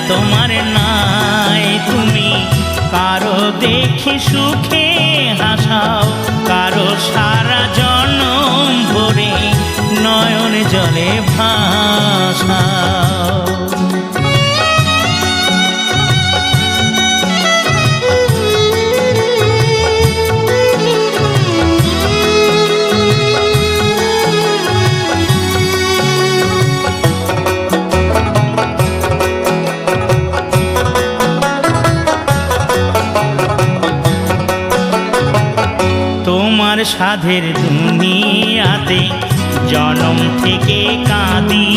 তোমার নাই, তুমি কারো দেখি সুখে হাসাও, কারো সারা জনম ভরে নয়ন জলে ভাসাও। তোমার সাধের দুনিয়াতে জনম থেকে কাঁদি,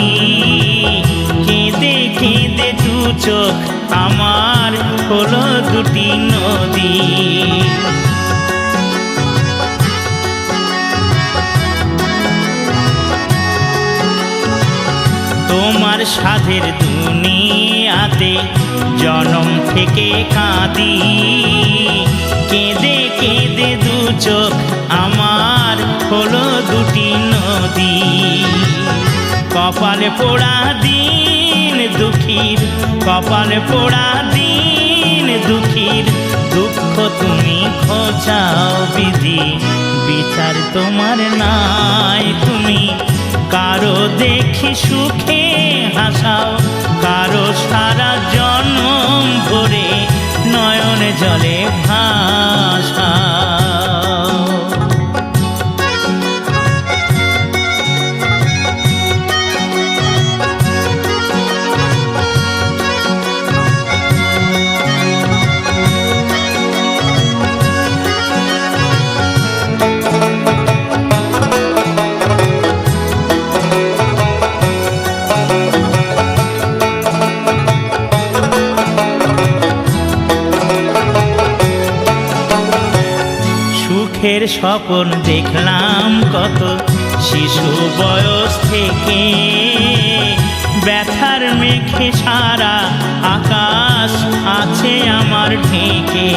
কেঁদে কেঁদে দু চোখ আমার হলো দুটি নদী। তোমার সাধের দুনিয়াতে জনম থেকে কাঁদি, কেঁদে কেঁদে দু চোখ আমার হলো দুটি নদী। কপালে পোড়া দিন দুঃখীর, কপালে পোড়া দিন দুঃখীর, দুঃখ তুমি ঘোচাও বিধি, বিচার তোমার নাই, তুমি কারো দেখি সুখে হাসাও, কারো সারা জনম ভরে নয়ন জলে ভাসাও। সুখের স্বপ্ন দেখলাম কত শিশু বয়স থেকে, ব্যথার মেঘে সারা আকাশ আছে আমার ঢেকে।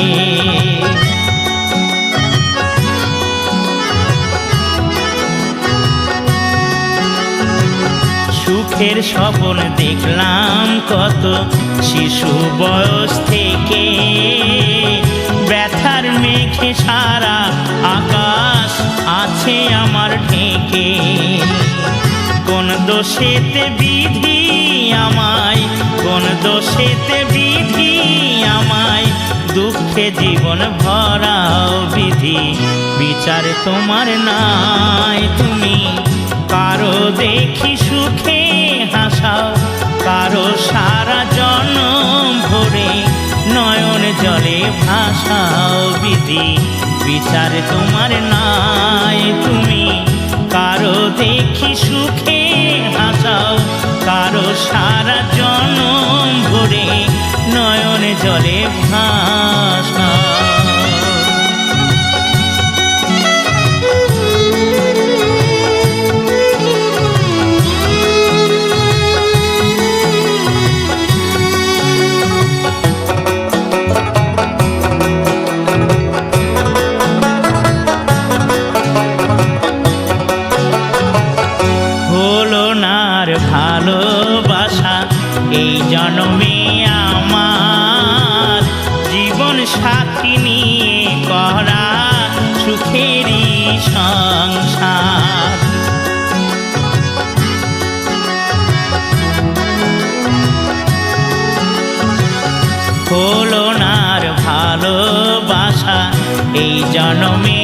সুখের স্বপ্ন দেখলাম কত শিশু বয়স থেকে, ব্যথার মেঘে সারা আকাশ আছে আমার ঢেকে। কোন দোষেতে বিধি আমায়, কোন দোষেতে বিধি আমায় দুঃখে জীবন ভরাও বিধি, বিচার তোমার নাই, তুমি কারো দেখি সুখে হাসাও, কারো সারা জনম ভরে নয়ন জলে ভাসাও বিধি, বিচার তোমার নাই, তুমি কারো দেখি সুখে হাসাও, কারো সারা জনম ভরে নয়ন জলে ভাসাও। ভালোবাসা এই জন্মে আমার, জীবন সাথী নিয়ে করা সুখেরই সংসার। হলো না আর ভালোবাসা এই জন্মে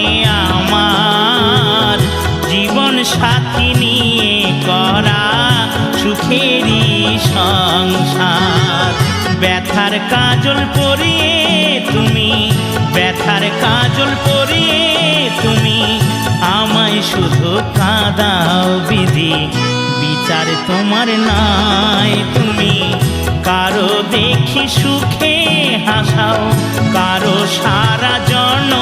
আমার, জীবন সাথী নিয়ে করা সুখেরই সংসার। ব্যথার কাজল পরিয়ে তুমি, ব্যথার কাজল পরিয়ে তুমি আমায় শুধু কাঁদাও বিধি, বিচার তোমার নাই, তুমি কারো দেখি সুখে হাসাও, কারো সারা